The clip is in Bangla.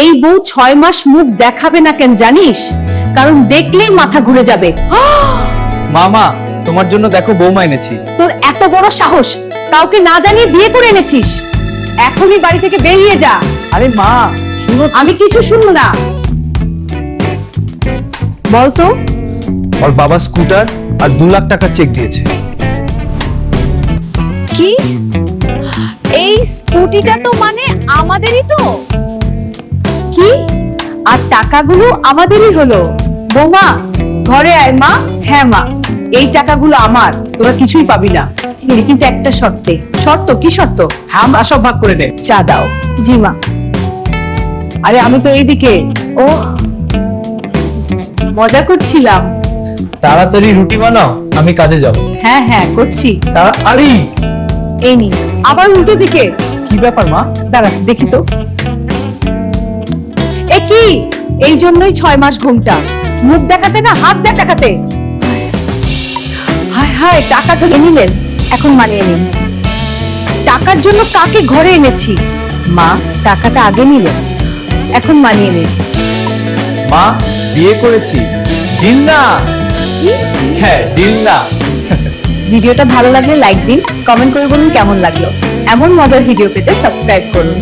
এই বউ 6 মাস মুখ দেখাবে না কেন জানিস? কারণ দেখলেই মাথা ঘুরে যাবে। মামা তোমার জন্য দেখো বৌমা এনেছি। তোর এত বড় সাহস, কাউকে না জানিয়ে বিয়ে করে এনেছিস? এখনই বাড়ি থেকে বেরিয়ে যা। আরে মা শুনো, আমি কিছু শুনবো না। বলতো ওর বাবা স্কুটার আর 2 লাখ টাকা চেক দিয়েছে। কি? এই স্কুটিটা তো মানে আমাদেরই তো। কি? আর টাকাগুলো আমাদেরই হলো? বৌমা ঘরে আয়। মা, হ্যাঁ মা, এই টাকাগুলো আমার, তোরা কিছুই পাবি না, কিন্তু একটা শর্তে। শর্ত? কি শর্ত? হ্যাঁ আমরা সব ভাগ করে নে। চা দাও। জি মা। আরে আমি তো এইদিকে। ও মজা করছিলাম। তাড়াতাড়ি রুটি বানাও, আমি কাজে যাব। হ্যাঁ হ্যাঁ করছি। তাড়াতাড়ি। এই নি। আবার উল্টো দিকে। কি ব্যাপার মা? দাঁড়া দেখি তো। এ কি? এই জন্যই 6 মাস ঘুমটা, মুখ দেখাতে না হাত দেখাতে। হায় হায়, টাকা তো নিলেন, এখন মানিয়ে নিন। টাকার জন্য কাকে ঘরে এনেছি? মা, টাকাটা আগে নিলেন, এখন মানিয়ে নিন। মা বিয়ে করেছি। ডিল না? হ্যাঁ ডিল না। ভিডিওটা ভালো লাগলে লাইক দিন, কমেন্ট করে বলুন কেমন লাগলো। এমন মজার ভিডিও পেতে সাবস্ক্রাইব করুন।